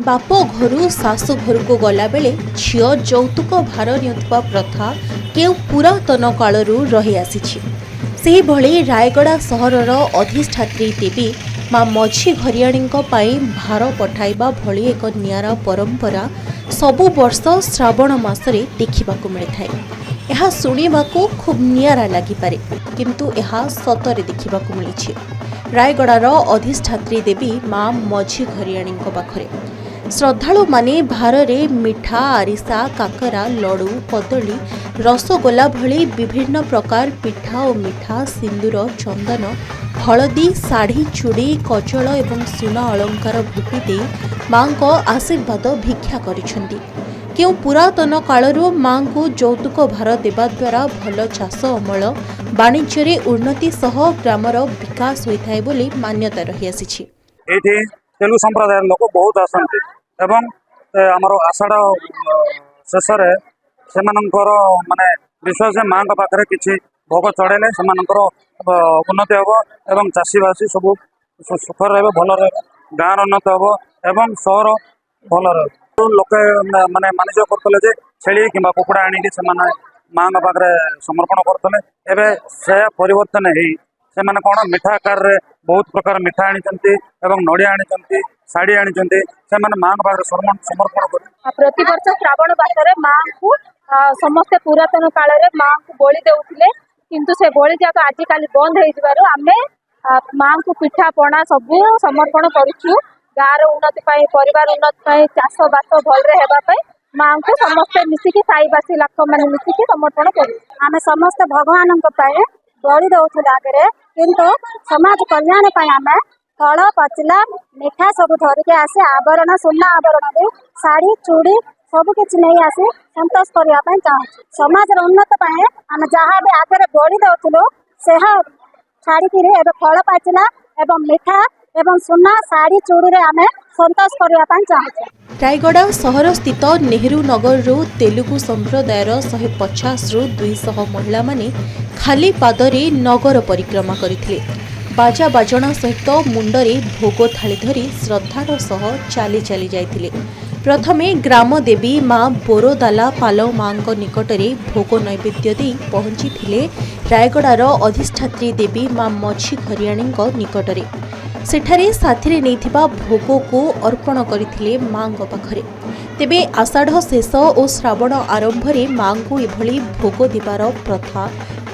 बाप घरू शाशु घर को गला बेले झियो यौतुक भार नेउथिबा प्रथा केउ पुरातन कालरू रही आसीछि। सेही भଳି रायगड़ा सहरर अधिष्ठात्री देवी माँ मझी घरियाणी भार पठाइबा भଳି एक नियारा परंपरा सबु वर्ष श्रावण मासरे देखिबाकू मिलिथाए। यह शुणिबाकू खूब नियारा लागिपारे, किंतु यह सतरे देखिबाकू मिलिछि। रायगड़ार अधिष्ठात्री देवी माँ मझी घरियाणी पाखरे श्रद्धालु माने भारे मिठा, आरिसा, काकरा, लडू, कदली, रसगोला भली विभिन्न प्रकार पिठा और मिठा, सिंदूर, चंदन, हलदी, शाढ़ी, चूड़ी, कजल एवं सुना अलंकार भूटी दे माँ को आशीर्वाद भिक्षा करिसेंती। केउ पुरातन कालरू माँ को यौतुक भार देवा द्वारा भल चाष अमल वाणिज्य उन्नति सह ग्रामर विकास होइथाय बोली मान्यता रही आसीछि। एठी तेलुगु संप्रदाय लोक बहुत आसंती एवं आमर आषाढ़ शेष से माने विश्वास माँ पाखे किसी भोग चढ़ेले से उन्नति हम एवं चाषीवासी सब सुख रहे भल रहे गाँव उन्नति हम एवं सहर भल रहे। लोके माने मानिस करते छेली कि कुकुड़ा आनिकी से माँ पाखे समर्पण करते एवं से परिवर्तन हो से माने कौन मिठा आकार रे बहुत प्रकार मिठा आनी एवं नड़िया आनी शाढ़ी आनी से माँ पाखे समर्पण कर प्रति वर्ष श्रावण मासरे माँ को समस्ते पुरातन काल रे माँ को बलि देउथिले, किंतु से बलि जाक आजिकाली बंद हो आमे माँ को पिठा पणा सब समर्पण करूछु। गाँव उन्नति परिवार उन्नति चाष बास भल माँ को समस्ते मिसिकी साईवासी लाख मान मिसिकी समर्पण करूँ। आम समस्त भगवान बलि दउथिले आगे, किंतु समाज कल्याण आम फल पचिला मिठा सब धरिके आसी आवरण सुना आवरण शाढ़ी चूड़ी सब किसी नहीं आसी संतोष करने चाहूँ। समाज उन्नत आम जहाँ भी आगे बलि दउथिलु से छाड़ी फल पाचिला एवं मिठा एवं सुना शाढ़ी चूड़ी रे आम संतोष करने चाहूँ। रायगड़ा सहर स्थित नेहरू नगर तेलुगु संप्रदायर 150 रु 200 महिला माने खाली पादरे नगर परिक्रमा करथिले। बाजा बाजणा सहित मुंडरे भोग थाली धरी श्रद्धार सह चाली चाली जाइथिले। प्रथमे ग्राम देवी माँ बोरोदाला पालव माँ निकटरे भोग नैवेद्य दे पहुंची थिले रायगड़ार अधिष्ठात्री देवी माँ मझी घरियाणी निकटरे। सेठारे साथिरे नैथिबा भोग को अर्पण करथिले माँ पाखरे। तेबे आषाढ़ शेष और श्रावण आरंभ रे माँ को एभली भोग देवार प्रथा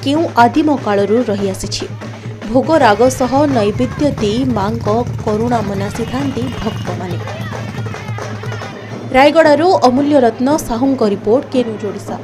केउ आदिम कालरू रही आसीछि। भोग राग सह नैवेद्य दे माँ करुणा मनासी थांती भक्त माने। रायगड़ारू अमूल्य रत्न साहू रिपोर्ट, के न्यूज ओडिशा।